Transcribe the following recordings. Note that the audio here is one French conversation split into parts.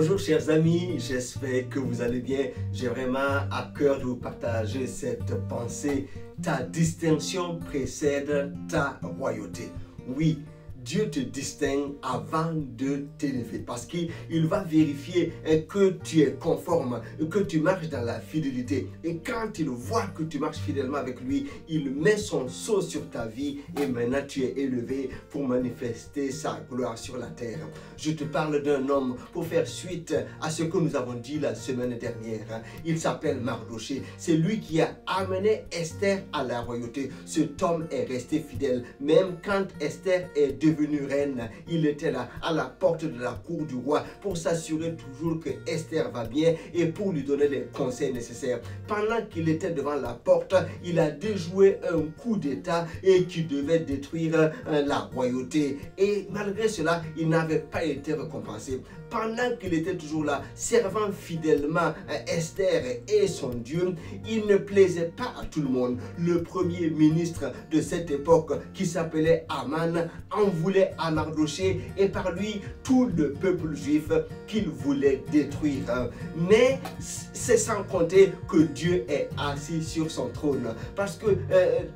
Bonjour chers amis, j'espère que vous allez bien. J'ai vraiment à cœur de vous partager cette pensée. Ta distinction précède ta royauté. Oui, Dieu te distingue avant de t'élever parce qu'il va vérifier que tu es conforme, que tu marches dans la fidélité. Et quand il voit que tu marches fidèlement avec lui, il met son sceau sur ta vie et maintenant tu es élevé pour manifester sa gloire sur la terre. Je te parle d'un homme pour faire suite à ce que nous avons dit la semaine dernière. Il s'appelle Mardoché. C'est lui qui a amené Esther à la royauté. Cet homme est resté fidèle même quand Esther est devenue reine. Il était là à la porte de la cour du roi pour s'assurer toujours que Esther va bien et pour lui donner les conseils nécessaires. Pendant qu'il était devant la porte, il a déjoué un coup d'état et qui devait détruire la royauté. Et malgré cela, il n'avait pas été récompensé. Pendant qu'il était toujours là, servant fidèlement Esther et son Dieu, il ne plaisait pas à tout le monde. Le premier ministre de cette époque, qui s'appelait Aman, en voulait à Mardoché et par lui tout le peuple juif qu'il voulait détruire. Mais c'est sans compter que Dieu est assis sur son trône. Parce que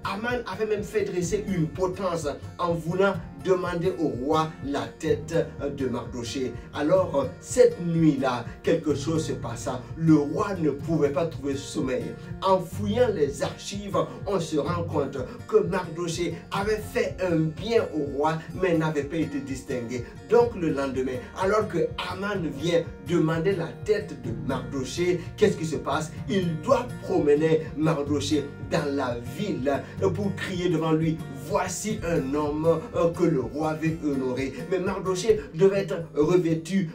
Aman avait même fait dresser une potence en voulant demander au roi la tête de Mardoché. Alors, cette nuit-là, quelque chose se passa. Le roi ne pouvait pas trouver sommeil. En fouillant les archives, on se rend compte que Mardoché avait fait un bien au roi, mais n'avait pas été distingué. Donc, le lendemain, alors que Aman vient demander la tête de Mardoché, qu'est-ce qui se passe? Il doit promener Mardoché dans la ville pour crier devant lui: voici un homme que le roi veut honorer. Mais Mardoché devait être revêtu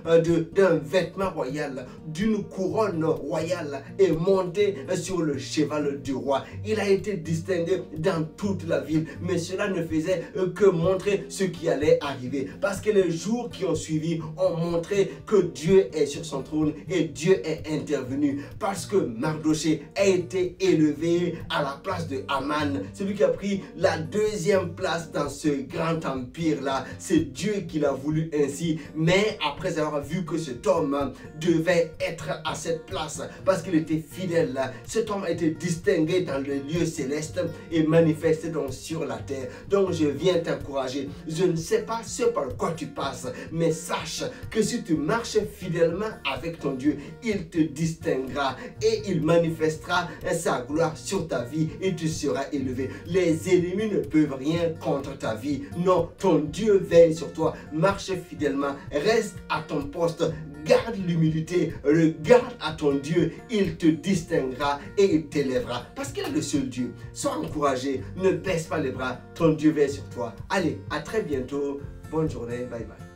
d'un vêtement royal, d'une couronne royale et monté sur le cheval du roi. Il a été distingué dans toute la ville, mais cela ne faisait que montrer ce qui allait arriver. Parce que les jours qui ont suivi ont montré que Dieu est sur son trône et Dieu est intervenu. Parce que Mardoché a été élevé à la place de Aman, celui qui a pris la deuxième place dans ce grand empire-là. C'est Dieu qui l'a voulu ainsi. Mais après avoir vu que cet homme devait être à cette place parce qu'il était fidèle, cet homme a été distingué dans le lieu céleste et manifesté donc sur la terre. Donc je viens t'encourager. Je ne sais pas ce par quoi tu passes, mais sache que si tu marches fidèlement avec ton Dieu, il te distinguera et il manifestera sa gloire sur ta vie et tu seras élevé. Les ennemis ne peuvent rien contre ta vie. Non, ton Dieu veille sur toi. Marche fidèlement, reste à ton poste, garde l'humilité, regarde à ton Dieu, il te distinguera et il t'élèvera parce qu'il est le seul Dieu. Sois encouragé, ne baisse pas les bras, ton Dieu veille sur toi. Allez, à très bientôt, bonne journée, bye bye.